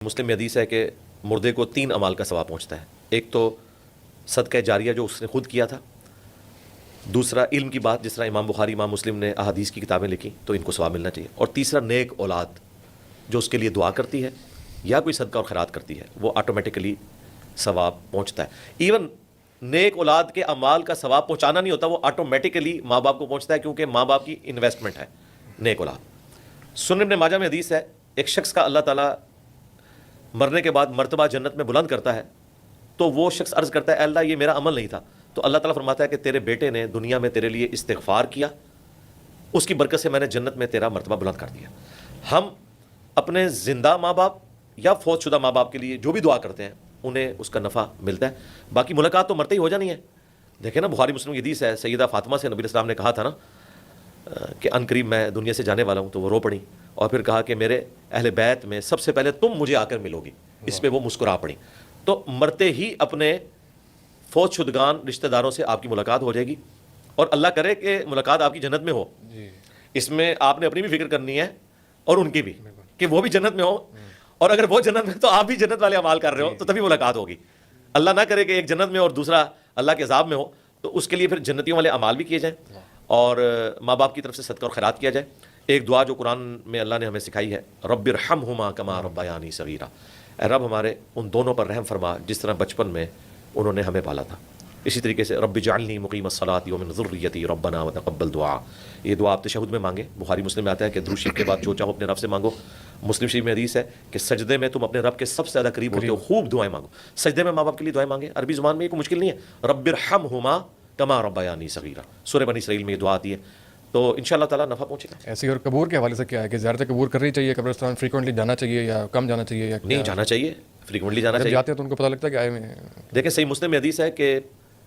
مسلم میں حدیث ہے کہ مردے کو 3 اعمال کا ثواب پہنچتا ہے. ایک تو صدقہ جاریہ جو اس نے خود کیا تھا، دوسرا علم کی بات جس طرح امام بخاری امام مسلم نے احادیث کی کتابیں لکھی تو ان کو ثواب ملنا چاہیے، اور تیسرا نیک اولاد جو اس کے لیے دعا کرتی ہے یا کوئی صدقہ اور خیرات کرتی ہے وہ آٹومیٹکلی ثواب پہنچتا ہے. ایون نیک اولاد کے اعمال کا ثواب پہنچانا نہیں ہوتا، وہ آٹومیٹکلی ماں باپ کو پہنچتا ہے کیونکہ ماں باپ کی انویسٹمنٹ ہے نیک اولاد. سنن ابن ماجہ میں حدیث ہے ایک شخص کا اللہ تعالیٰ مرنے کے بعد مرتبہ جنت میں بلند کرتا ہے تو وہ شخص عرض کرتا ہے اے اللہ یہ میرا عمل نہیں تھا، تو اللہ تعالیٰ فرماتا ہے کہ تیرے بیٹے نے دنیا میں تیرے لیے استغفار کیا، اس کی برکت سے میں نے جنت میں تیرا مرتبہ بلند کر دیا. ہم اپنے زندہ ماں باپ یا فوت شدہ ماں باپ کے لیے جو بھی دعا کرتے ہیں انہیں اس کا نفع ملتا ہے. باقی ملاقات تو مرتے ہی ہو جانی ہے. دیکھیں نا بخاری مسلم کی حدیث ہے، سیدہ فاطمہ سے نبی السلام نے کہا تھا نا کہ ان قریب میں دنیا سے جانے والا ہوں، تو وہ رو پڑی اور پھر کہا کہ میرے اہل بیت میں سب سے پہلے تم مجھے آ کر ملو گی. اس پہ وہ مسکرا پڑی. تو مرتے ہی اپنے فوت شدگان رشتہ داروں سے آپ کی ملاقات ہو جائے گی، اور اللہ کرے کہ ملاقات آپ کی جنت میں ہو. اس میں آپ نے اپنی بھی فکر کرنی ہے اور ان کی بھی کہ وہ بھی جنت میں ہو، اور اگر وہ جنت میں تو آپ بھی جنت والے اعمال کر رہے ہو تو تبھی ملاقات ہوگی. اللہ نہ کرے کہ ایک جنت میں اور دوسرا اللہ کے عذاب میں ہو، تو اس کے لیے پھر جنتیوں والے اعمال بھی کیے جائیں اور ماں باپ کی طرف سے صدقہ اور خیرات کیا جائے. ایک دعا جو قرآن میں اللہ نے ہمیں سکھائی ہے، رب ارحمہما کما ربیانی صغیرا، اے رب ہمارے ان دونوں پر رحم فرما جس طرح بچپن میں انہوں نے ہمیں پالا تھا. اسی طریقے سے رب اجعلنی مقیم الصلاۃ ومن ذریتی ربنا وتقبل دعا، یہ دعا آپ تشہد میں مانگیں. بخاری مسلم میں آتا ہے کہ درود شریف کے بعد جو چاہو اپنے رب سے مانگو. مسلم شریف میں حدیث ہے کہ سجدے میں تم اپنے رب کے سب سے زیادہ قریب ہوتے ہو، خوب دعائیں مانگو. سجدے میں ماں باپ کے لیے دعائیں مانگیں. عربی زبان میں یہ کوئی مشکل نہیں ہے. رب ارحمہما کما ربیانی صغیرا، سورہ بنی اسرائیل میں یہ دعا آتی ہے. تو انشاءاللہ تعالیٰ نفع پہنچے گا. ایسے اور قبور کے حوالے سے کیا ہے کہ زیارت قبور کرنی چاہیے، قبرستان فریکوینٹلی جانا چاہیے یا کم جانا چاہیے یا نہیں جانا چاہیے، فریکوینٹلی جانا چاہیے. جاتے ہیں تو ان کو پتہ لگتا ہے کہ آئے ہوئے ہیں. دیکھیں صحیح مسلم میں حدیث ہے کہ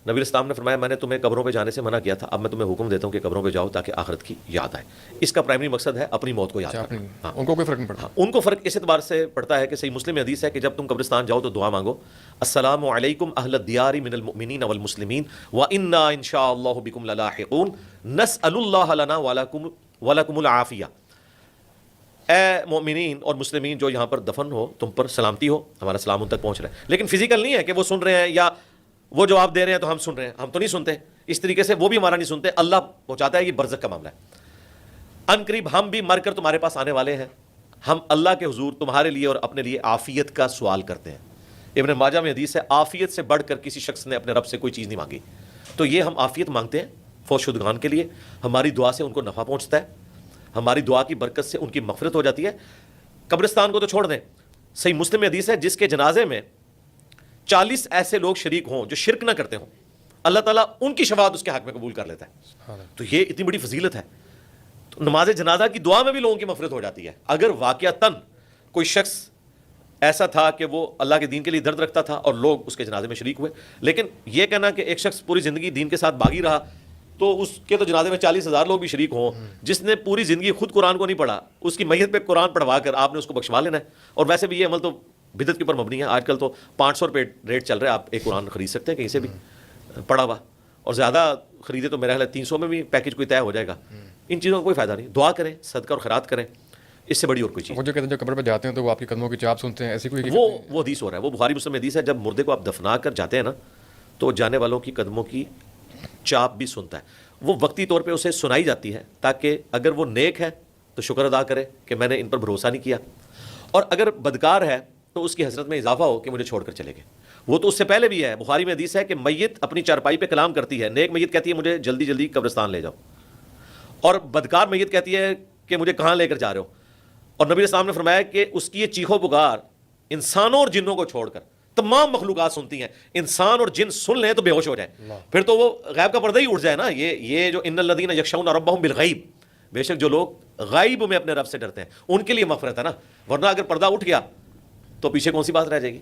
نبی الاسلام نے فرمایا میں نے تمہیں قبروں پہ جانے سے منع کیا تھا، اب میں تمہیں حکم دیتا ہوں کہ قبروں پہ جاؤ تاکہ آخرت کی یاد آئے. اس کا پرائمری مقصد ہے اپنی موت کو یاد کرنا. ان کو کوئی فرق نہیں پڑتا. ان کو فرق اس اعتبار سے پڑتا ہے کہ صحیح مسلم میں حدیث ہے کہ جب تم قبرستان جاؤ تو دعا مانگو، السلام علیکم اہل الدیار من المؤمنین والمسلمین وانا ان شاء اللہ بکم للاحقون نسأل اللہ لنا ولکم العافیہ. اے مومنین اور مسلمین جو یہاں پر دفن ہو تم پر سلامتی ہو، ہمارا سلام ان تک پہنچ رہا ہے. لیکن فزیکل نہیں ہے کہ وہ سن رہے ہیں یا وہ جواب دے رہے ہیں تو ہم سن رہے ہیں، ہم تو نہیں سنتے. اس طریقے سے وہ بھی ہمارا نہیں سنتے، اللہ پہنچاتا ہے. یہ برزخ کا معاملہ ہے. ان قریب ہم بھی مر کر تمہارے پاس آنے والے ہیں، ہم اللہ کے حضور تمہارے لیے اور اپنے لیے عافیت کا سوال کرتے ہیں. ابن ماجہ میں حدیث ہے عافیت سے بڑھ کر کسی شخص نے اپنے رب سے کوئی چیز نہیں مانگی. تو یہ ہم عافیت مانگتے ہیں فوت شدگان کے لیے. ہماری دعا سے ان کو نفع پہنچتا ہے، ہماری دعا کی برکت سے ان کی مغفرت ہو جاتی ہے. قبرستان کو تو چھوڑ دیں، صحیح مسلم میں حدیث ہے جس کے جنازے میں 40 ایسے لوگ شریک ہوں جو شرک نہ کرتے ہوں، اللہ تعالیٰ ان کی شفاعت اس کے حق میں قبول کر لیتا ہے. تو یہ اتنی بڑی فضیلت ہے. تو نماز جنازہ کی دعا میں بھی لوگوں کی مغفرت ہو جاتی ہے. اگر واقعتاً کوئی شخص ایسا تھا کہ وہ اللہ کے دین کے لیے درد رکھتا تھا اور لوگ اس کے جنازے میں شریک ہوئے، لیکن یہ کہنا کہ ایک شخص پوری زندگی دین کے ساتھ باغی رہا تو اس کے تو جنازے میں 40,000 لوگ بھی شریک ہوں، جس نے پوری زندگی خود قرآن کو نہیں پڑھا اس کی میت پہ قرآن پڑھوا کر آپ نے اس کو بخشوا لینا ہے. اور ویسے بھی یہ عمل تو بدعت کے اوپر مبنی ہے. آج کل تو 500 روپے ریٹ چل رہا ہے، آپ ایک قرآن خرید سکتے ہیں کہیں سے بھی پڑھا ہوا، اور زیادہ خریدے تو میرا خیال ہے 300 میں بھی پیکج کوئی طے ہو جائے گا. ان چیزوں کا کوئی فائدہ نہیں. دعا کریں، صدقہ اور خیرات کریں، اس سے بڑی اور کوئی چیز. وہ جو کہتے ہیں جو قبر پہ جاتے ہیں تو وہ آپ کی قدموں کی چاپ سنتے ہیں، ایسی کوئی وہ حدیث ہو رہا ہے، وہ بخاری مسلم میں حدیث ہے جب مردے کو آپ دفنا کر جاتے ہیں نا تو جانے والوں کی قدموں کی چاپ بھی سنتا ہے. وہ وقتی طور پہ اسے سنائی جاتی ہے تاکہ اگر وہ نیک ہے تو شکر ادا کرے کہ میں نے ان پر بھروسہ نہیں کیا، اور اگر بدکار ہے تو اس کی حسرت میں اضافہ ہو کہ مجھے چھوڑ کر چلے گئے. وہ تو اس سے پہلے بھی ہے. بخاری میں حدیث ہے کہ میت اپنی چارپائی پہ کلام کرتی ہے، نیک میت کہتی ہے مجھے جلدی جلدی قبرستان لے جاؤ، اور بدکار میت کہتی ہے کہ مجھے کہاں لے کر جا رہے ہو. اور نبی السلام نے فرمایا کہ اس کی یہ چیخو پکار انسانوں اور جنوں کو چھوڑ کر تمام مخلوقات سنتی ہیں. انسان اور جن سن لیں تو بے ہوش ہو جائیں، پھر تو وہ غیب کا پردہ ہی اٹھ جائے نا. یہ جو ان الذین یخشون ربہم بالغیب، بے شک جو لوگ غیب میں اپنے رب سے ڈرتے ہیں ان کے لیے مغفرت ہے نا. ورنہ اگر پردہ اٹھ گیا تو پیچھے کون سی بات رہ جائے گی.